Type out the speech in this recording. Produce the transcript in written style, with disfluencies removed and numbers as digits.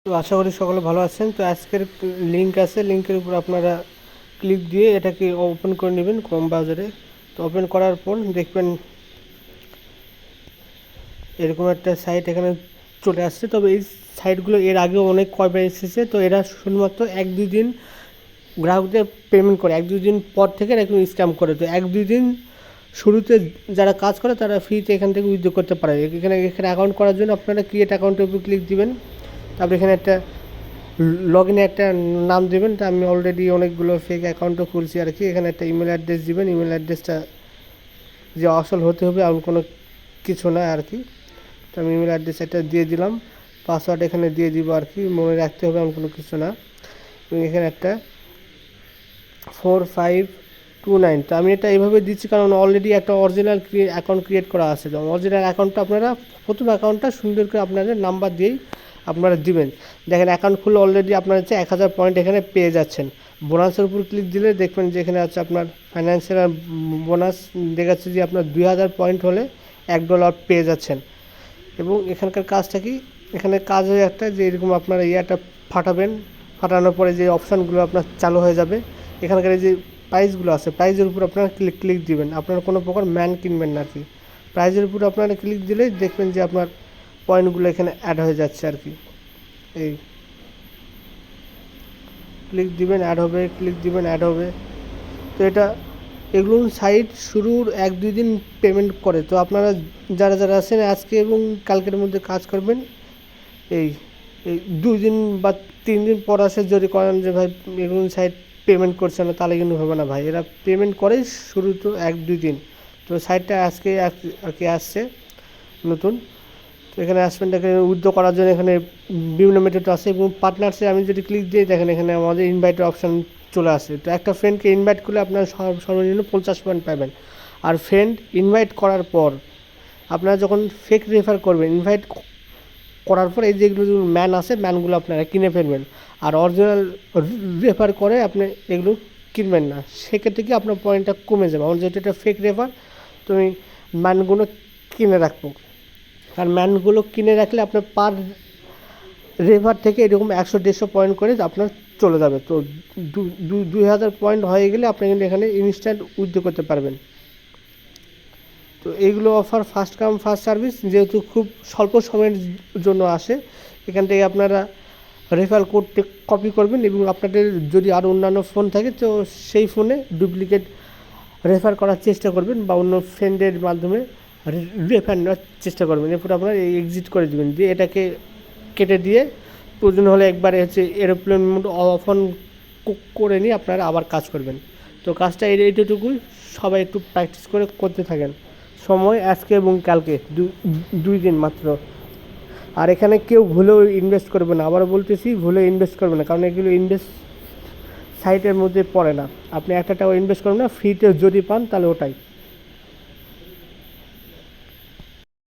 তো আশা করি সকলে ভালো আছেন। তো আজকের লিঙ্ক আছে, লিঙ্কের উপর আপনারা ক্লিক দিয়ে এটাকে ওপেন করে নেবেন ক্রোম ব্রাউজারে। তো ওপেন করার পর দেখবেন এরকম একটা সাইট এখানে চলে আসছে। তবে এই সাইটগুলো এর আগেও অনেক কয়বার এসেছে। তো এরা শুধুমাত্র 1-2 দিন গ্রাহকদের পেমেন্ট করে, 1-2 দিন পর থেকে এরকম স্ক্যাম করে। তো 1-2 দিন শুরুতে যারা কাজ করে তারা ফ্রিতে এখান থেকে উইথড্র করতে পারে। এখানে অ্যাকাউন্ট করার জন্য আপনারা ক্রিয়েট অ্যাকাউন্টের উপর ক্লিক দিবেন। তারপরে এখানে একটা লগ ইনে একটা নাম দেবেন। তো আমি অলরেডি অনেকগুলো ফেক অ্যাকাউন্টও খুলছি আর কি। এখানে একটা ইমেল অ্যাড্রেস দিবেন। ইমেল অ্যাড্রেসটা যে আসল হতে হবে এমন কোনো কিছু না আর কি। তো আমি ইমেল অ্যাড্রেস এটা দিয়ে দিলাম, পাসওয়ার্ড এখানে দিয়ে দিব আর কি। মনে রাখতে হবে এমন কোনো কিছু না। এবং এখানে একটা 4529। তো আমি এটা এইভাবে দিচ্ছি কারণ অলরেডি একটা অরিজিনাল অ্যাকাউন্ট ক্রিয়েট করা আছে। তো অরিজিনাল অ্যাকাউন্টটা আপনারা প্রথম অ্যাকাউন্টটা সুন্দর করে আপনাদের নাম্বার দিয়েই আপনারা দিবেন। দেখেন অ্যাকাউন্ট খুলে অলরেডি আপনারা হচ্ছে 1000 পয়েন্ট এখানে পেয়ে যাচ্ছেন। বোনাসের উপর ক্লিক দিলে দেখবেন যে এখানে আছে আপনার ফাইন্যান্সিয়াল বোনাস দেখাচ্ছে যে আপনার 2000 পয়েন্ট হলে $1 পেয়ে যাচ্ছেন। এবং এখানকার কাজটা কি, এখানে কাজ হয়ে একটা যে এরকম আপনারা ইয়াটা ফাটাবেন, ফাটানোর পরে যে অপশানগুলো আপনার চালু হয়ে যাবে। এখানকার যে প্রাইসগুলো আছে প্রাইজের উপর আপনারা ক্লিক দিবেন। আপনারা কোনো প্রকার ম্যান কিনবেন না আর কি। প্রাইজের উপর আপনারা ক্লিক দিলেই দেখবেন যে আপনার পয়েন্টগুলো এখানে অ্যাড হয়ে যাচ্ছে আর কি। এই ক্লিক দিবেন অ্যাড হবে, ক্লিক দিবেন অ্যাড হবে। তো এগুলো সাইট শুরুর 1-2 দিন পেমেন্ট করে। তো আপনারা যারা যারা আছেন আজকে এবং কালকের মধ্যে কাজ করবেন। এই এই 2 দিন বা 3 দিন পর আসে যদি করেন যে ভাই এগুলো সাইট পেমেন্ট করছে না, তাহলে কিন্তু হবে না ভাই। এরা পেমেন্ট করে শুরু তো 1-2 দিন। তো সাইটটা আজকে আর কি আসছে নতুন। তো এখানে আসবেন, এখানে উইথড্র করার জন্য এখানে বিভিন্ন মেথড আছে। এবং পার্টনারসে আমি যদি ক্লিক দিই দেখেন এখানে আমাদের ইনভাইটের অপশান চলে আসে। তো একটা ফ্রেন্ডকে ইনভাইট করলে আপনার সর্বনিম্ন 50 পয়েন্ট পাবেন। আর ফ্রেন্ড ইনভাইট করার পর আপনারা যখন ফেক রেফার করবেন, ইনভাইট করার পর এই যেগুলো ম্যান আছে ম্যানগুলো আপনারা কিনে ফেলবেন। আর অরিজিনাল রেফার করে আপনি এগুলো কিনবেন না, সেক্ষেত্রে কি আপনার পয়েন্টটা কমে যাবে। আমার যেহেতু এটা ফেক রেফার তো আমি ম্যানগুলো কিনে রাখবো। আর ম্যানগুলো কিনে রাখলে আপনার পার রেফার থেকে এরকম 100-150 পয়েন্ট করে আপনার চলে যাবে। তো 2000 পয়েন্ট হয়ে গেলে আপনি কিন্তু এখানে ইনস্ট্যান্ট উইথড্র করতে পারবেন। তো এইগুলো offer first come first service, যেহেতু খুব স্বল্প সময়ের জন্য আসে। এখান থেকে আপনারা রেফার কোডটি কপি করবেন এবং আপনাদের যদি আরও অন্যান্য ফোন থাকে তো সেই ফোনে ডুপ্লিকেট রেফার করার চেষ্টা করবেন বা অন্য ফ্রেন্ডের মাধ্যমে রেফার নেওয়ার চেষ্টা করবেন। এরপর আপনারা এক্সিট করে দেবেন, দিয়ে এটাকে কেটে দিয়ে প্রয়োজন হলে একবারে হচ্ছে এরোপ্লেন মোড অফ অন করে নিয়ে আপনারা আবার কাজ করবেন। তো কাজটা এইটুকুই, সবাই একটু প্র্যাকটিস করে করতে থাকেন। সময় আজকে এবং কালকে 2 দিন মাত্র। আর এখানে কেউ ভুলেও ইনভেস্ট করবে না, আবার বলতেছি ভুলে ইনভেস্ট করবে না, কারণ এগুলো ইনভেস্ট সাইটের মধ্যে পড়ে না। আপনি 1 টাকাও ইনভেস্ট করবেন না, ফ্রিতে যদি পান তাহলে ওটাই।